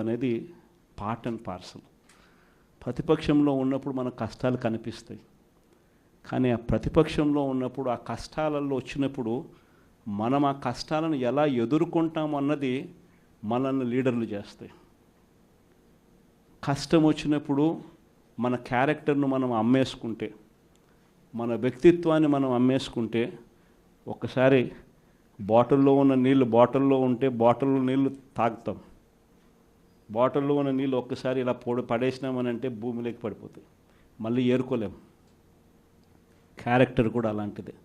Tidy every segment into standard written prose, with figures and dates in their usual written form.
అనేది part and parcel. ప్రతిపక్షంలో ఉన్నప్పుడు మన కష్టాలు కనిపిస్తాయి, కానీ ఆ ప్రతిపక్షంలో ఉన్నప్పుడు ఆ కష్టాలలో వచ్చినప్పుడు మనం ఆ కష్టాలను ఎలా ఎదుర్కొంటాం అన్నది మనల్ని లీడర్లు చేస్తాయి. కష్టం వచ్చినప్పుడు మన క్యారెక్టర్ను మనం అమ్మేసుకుంటే, మన వ్యక్తిత్వాన్ని మనం అమ్మేసుకుంటే, ఒక్కసారి బాటిల్లో ఉన్న నీళ్ళు బాటిల్లో ఉంటే బాటిల్లో నీళ్ళు తాగుతాం. బాటిల్లో ఉన్న నీళ్ళు ఒక్కసారి ఇలా పడేసినామనంటే భూమిలోకి పడిపోతాయి, మళ్ళీ ఏరుకోలేం. క్యారెక్టర్ కూడా అలాంటిదే.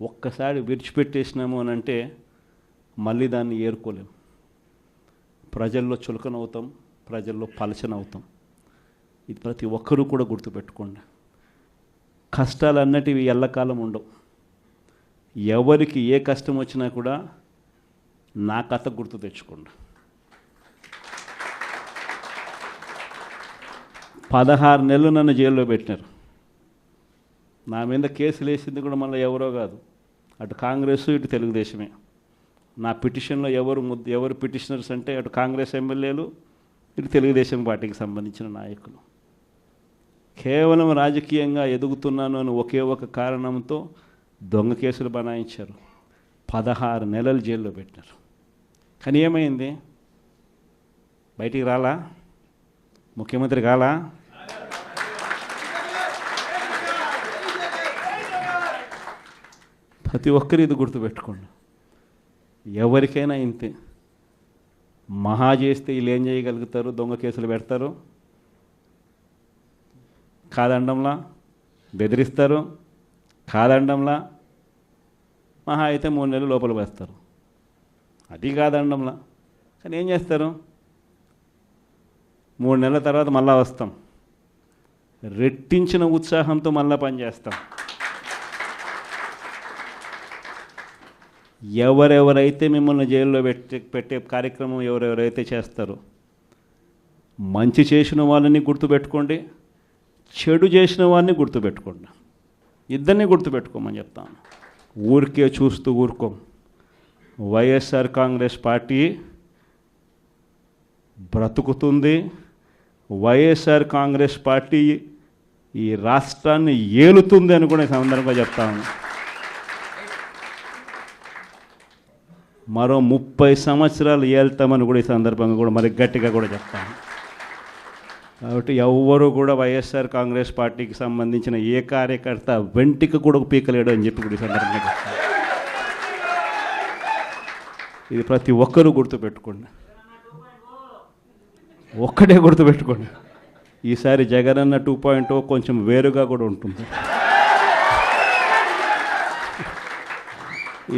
ఒక్కసారి విడిచిపెట్టేసినాము అని అంటే మళ్ళీ దాన్ని ఏరుకోలేం. ప్రజల్లో చులకనవుతాం, ప్రజల్లో పలచనవుతాం. ఇది ప్రతి ఒక్కరూ కూడా గుర్తుపెట్టుకోండి. కష్టాలు అన్నటివి ఎల్లకాలం ఉండవు. ఎవరికి ఏ కష్టం వచ్చినా కూడా నా కథ గుర్తు తెచ్చుకోండి. 16 నెలలు నన్ను జైల్లో పెట్టినారు. నా మీద కేసులు వేసింది కూడా మళ్ళీ ఎవరో కాదు, అటు కాంగ్రెస్ ఇటు తెలుగుదేశమే. నా పిటిషన్లో ఎవరు పిటిషనర్స్ అంటే అటు కాంగ్రెస్ ఎమ్మెల్యేలు, ఇటు తెలుగుదేశం పార్టీకి సంబంధించిన నాయకులు. కేవలం రాజకీయంగా ఎదుగుతున్నాను అని ఒకే ఒక కారణంతో దొంగ కేసులు బనాయించారు. 16 నెలలు జైల్లో పెట్టినారు. కానీ ఏమైంది? బయటికి రాలా? ముఖ్యమంత్రి కాలా? ప్రతి ఒక్కరు ఇది గుర్తుపెట్టుకోండి. ఎవరికైనా ఇంతే. మహా చేస్తే వీళ్ళు ఏం చేయగలుగుతారు? దొంగ కేసులు పెడతారు, కాదండంలా బెదిరిస్తారు, కాదండంలా మహా అయితే 3 నెలలు లోపల వేస్తారు, అది కాదండంలా. కానీ ఏం చేస్తారు? 3 నెలల తర్వాత మళ్ళా వస్తాం, రెట్టించిన ఉత్సాహంతో మళ్ళా పనిచేస్తాం. ఎవరెవరైతే మిమ్మల్ని జైల్లో పెట్టే కార్యక్రమం ఎవరెవరైతే చేస్తారో, మంచి చేసిన వాళ్ళని గుర్తుపెట్టుకోండి, చెడు చేసిన వాడిని గుర్తుపెట్టుకోండి. ఇద్దరిని గుర్తుపెట్టుకోమని చెప్తాను. ఊరికే చూస్తూ ఊరుకోం. వైఎస్ఆర్ కాంగ్రెస్ పార్టీ బ్రతుకుతుంది. వైఎస్ఆర్ కాంగ్రెస్ పార్టీ ఈ రాష్ట్రాన్ని ఏలుతుంది అని కూడా సందర్భంగా చెప్తాను. మరో 30 సంవత్సరాలు ఏళ్తామని కూడా ఈ సందర్భంగా కూడా మరి గట్టిగా కూడా చెప్తాను. కాబట్టి ఎవ్వరూ కూడా వైఎస్ఆర్ కాంగ్రెస్ పార్టీకి సంబంధించిన ఏ కార్యకర్త వెంటికి కూడా పీకలేడు అని చెప్పి కూడా ఈ సందర్భంగా చెప్తాను. ఇది ప్రతి ఒక్కరూ గుర్తుపెట్టుకోండి. ఒక్కటే గుర్తుపెట్టుకోండి, ఈసారి జగనన్న 2.0 కొంచెం వేరుగా కూడా ఉంటుంది.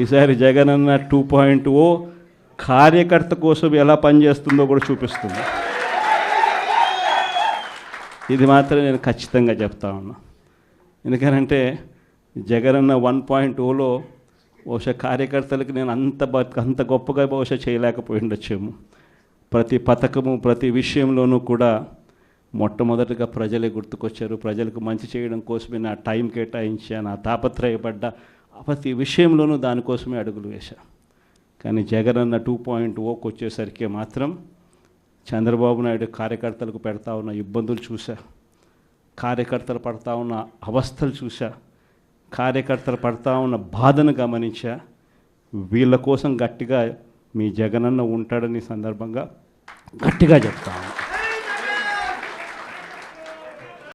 ఈసారి జగనన్న 2.0 కార్యకర్త కోసం ఎలా పనిచేస్తుందో కూడా చూపిస్తుంది. ఇది మాత్రం నేను ఖచ్చితంగా చెప్తా ఉన్నా. ఎందుకనంటే జగనన్న 1.0లో బహుశా కార్యకర్తలకు నేను అంత గొప్పగా బహుశా చేయలేకపోయి ఉండొచ్చేమో. ప్రతి పథకము ప్రతి విషయంలోనూ కూడా మొట్టమొదటిగా ప్రజలే గుర్తుకొచ్చారు. ప్రజలకు మంచి చేయడం కోసమే నా టైం కేటాయించా, నా తాపత్రయపడ్డా, ప్రతి విషయంలోనూ దానికోసమే అడుగులు వేశా. కానీ జగనన్న 2.0కి వచ్చేసరికి మాత్రం చంద్రబాబు నాయుడు కార్యకర్తలకు పెడతా ఉన్న ఇబ్బందులు చూసా, కార్యకర్తలు పడతా ఉన్న అవస్థలు చూసా, కార్యకర్తలు పడతా ఉన్న బాధను గమనించా. వీళ్ళ కోసం గట్టిగా మీ జగనన్న ఉంటాడని సందర్భంగా గట్టిగా చెప్తా.